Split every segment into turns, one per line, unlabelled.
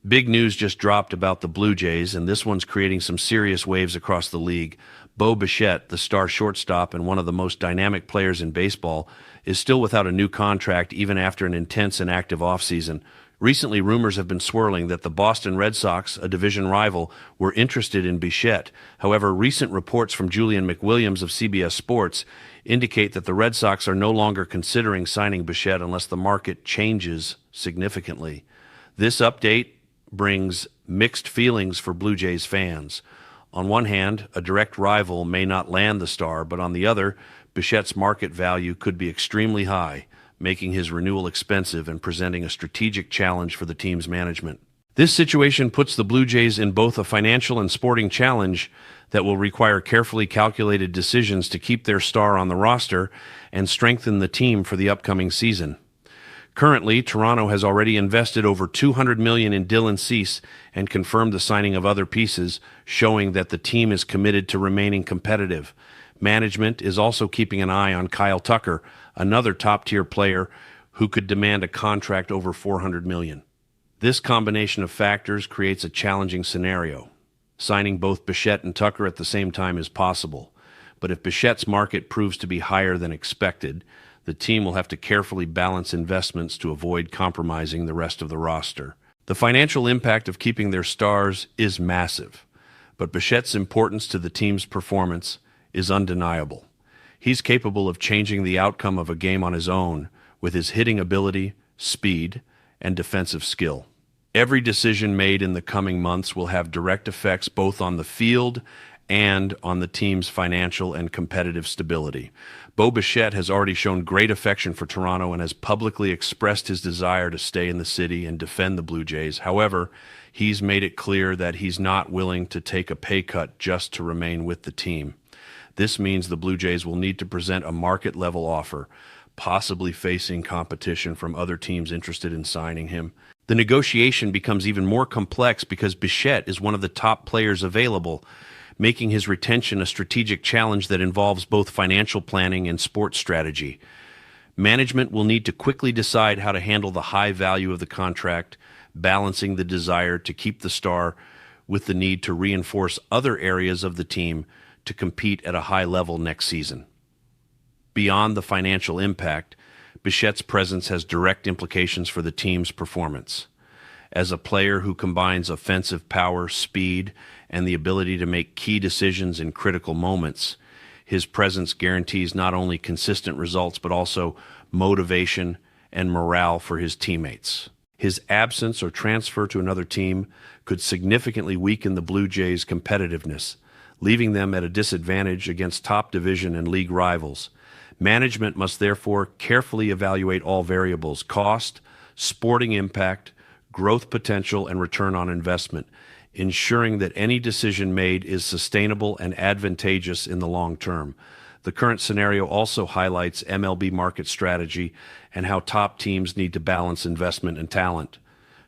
Big news just dropped about the Blue Jays, and this one's creating some serious waves across the league. Bichette, the star shortstop and one of the most dynamic players in baseball, is still without a new contract even after an intense and active offseason. Recently, rumors have been swirling that the Boston Red Sox, a division rival, were interested in Bichette. However, recent reports from Julian McWilliams of CBS Sports indicate that the Red Sox are no longer considering signing Bichette unless the market changes significantly. This update brings mixed feelings for Blue Jays fans. On one hand, a direct rival may not land the star, but on the other, Bichette's market value could be extremely high, making his renewal expensive and presenting a strategic challenge for the team's management. This situation puts the Blue Jays in both a financial and sporting challenge that will require carefully calculated decisions to keep their star on the roster and strengthen the team for the upcoming season. Currently, Toronto has already invested over $200 million in Dylan Cease and confirmed the signing of other pieces, showing that the team is committed to remaining competitive. Management is also keeping an eye on Kyle Tucker, another top-tier player who could demand a contract over $400 million. This combination of factors creates a challenging scenario. Signing both Bichette and Tucker at the same time is possible, but if Bichette's market proves to be higher than expected, the team will have to carefully balance investments to avoid compromising the rest of the roster. The financial impact of keeping their stars is massive, but Bichette's importance to the team's performance is undeniable. He's capable of changing the outcome of a game on his own with his hitting ability, speed, and defensive skill. Every decision made in the coming months will have direct effects both on the field and on the team's financial and competitive stability. Bichette has already shown great affection for Toronto and has publicly expressed his desire to stay in the city and defend the Blue Jays. However, he's made it clear that he's not willing to take a pay cut just to remain with the team. This means the Blue Jays will need to present a market-level offer, possibly facing competition from other teams interested in signing him. The negotiation becomes even more complex because Bichette is one of the top players available, making his retention a strategic challenge that involves both financial planning and sports strategy. Management will need to quickly decide how to handle the high value of the contract, balancing the desire to keep the star with the need to reinforce other areas of the team to compete at a high level next season. Beyond the financial impact, Bichette's presence has direct implications for the team's performance. As a player who combines offensive power, speed, and the ability to make key decisions in critical moments, his presence guarantees not only consistent results but also motivation and morale for his teammates. His absence or transfer to another team could significantly weaken the Blue Jays' competitiveness, leaving them at a disadvantage against top division and league rivals. Management must therefore carefully evaluate all variables: cost, sporting impact, growth potential, and return on investment, ensuring that any decision made is sustainable and advantageous in the long term. The current scenario also highlights MLB market strategy and how top teams need to balance investment and talent.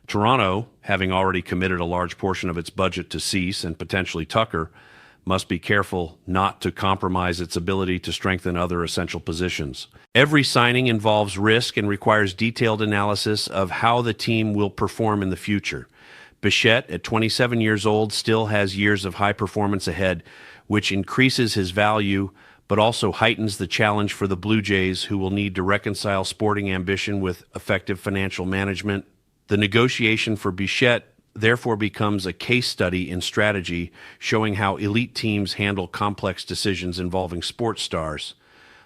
Toronto, having already committed a large portion of its budget to Cease and potentially Tucker, must be careful not to compromise its ability to strengthen other essential positions. Every signing involves risk and requires detailed analysis of how the team will perform in the future. Bichette, at 27 years old, still has years of high performance ahead, which increases his value but also heightens the challenge for the Blue Jays, who will need to reconcile sporting ambition with effective financial management. The negotiation for Bichette therefore becomes a case study in strategy, showing how elite teams handle complex decisions involving sports stars.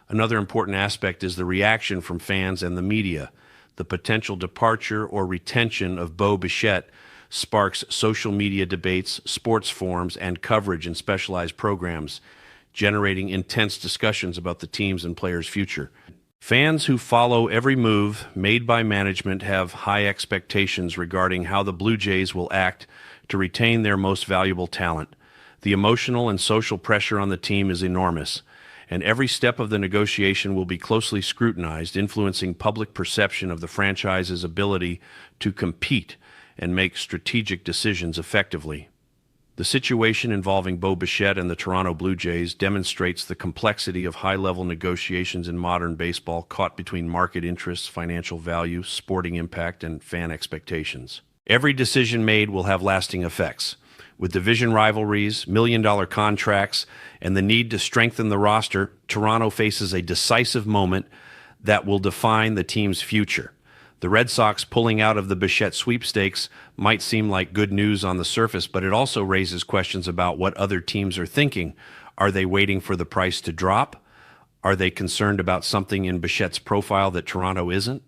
Another important aspect is the reaction from fans and the media. The potential departure or retention of Bichette sparks social media debates, sports forums, and coverage in specialized programs, generating intense discussions about the team's and players' future. Fans who follow every move made by management have high expectations regarding how the Blue Jays will act to retain their most valuable talent. The emotional and social pressure on the team is enormous, and every step of the negotiation will be closely scrutinized, influencing public perception of the franchise's ability to compete and make strategic decisions effectively. The situation involving Bichette and the Toronto Blue Jays demonstrates the complexity of high-level negotiations in modern baseball, caught between market interests, financial value, sporting impact, and fan expectations. Every decision made will have lasting effects. With division rivalries, million-dollar contracts, and the need to strengthen the roster, Toronto faces a decisive moment that will define the team's future. The Red Sox pulling out of the Bichette sweepstakes might seem like good news on the surface, but it also raises questions about what other teams are thinking. Are they waiting for the price to drop? Are they concerned about something in Bichette's profile that Toronto isn't?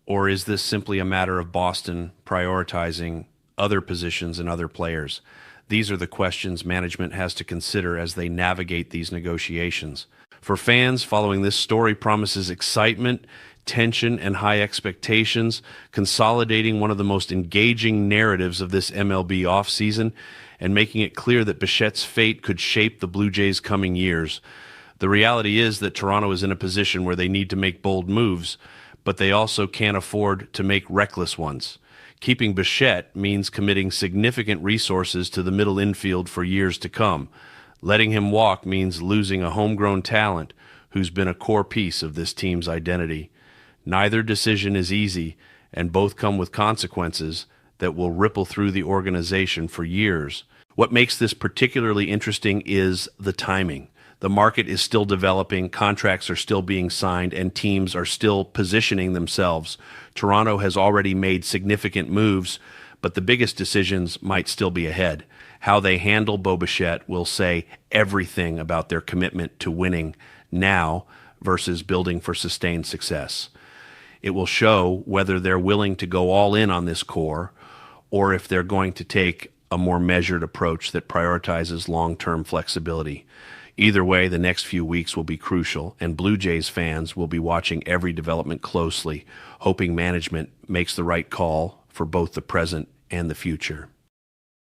Or is this simply a matter of Boston prioritizing other positions and other players? These are the questions management has to consider as they navigate these negotiations. For fans, following this story promises excitement, tension, and high expectations, consolidating one of the most engaging narratives of this MLB offseason and making it clear that Bichette's fate could shape the Blue Jays' coming years. The reality is that Toronto is in a position where they need to make bold moves, but they also can't afford to make reckless ones. Keeping Bichette means committing significant resources to the middle infield for years to come. Letting him walk means losing a homegrown talent who's been a core piece of this team's identity. Neither decision is easy, and both come with consequences that will ripple through the organization for years. What makes this particularly interesting is the timing. The market is still developing, contracts are still being signed, and teams are still positioning themselves. Toronto has already made significant moves, but the biggest decisions might still be ahead. How they handle Bo Bichette will say everything about their commitment to winning now versus building for sustained success. It will show whether they're willing to go all in on this core or if they're going to take a more measured approach that prioritizes long-term flexibility. Either way, the next few weeks will be crucial, and Blue Jays fans will be watching every development closely, hoping management makes the right call for both the present and the future.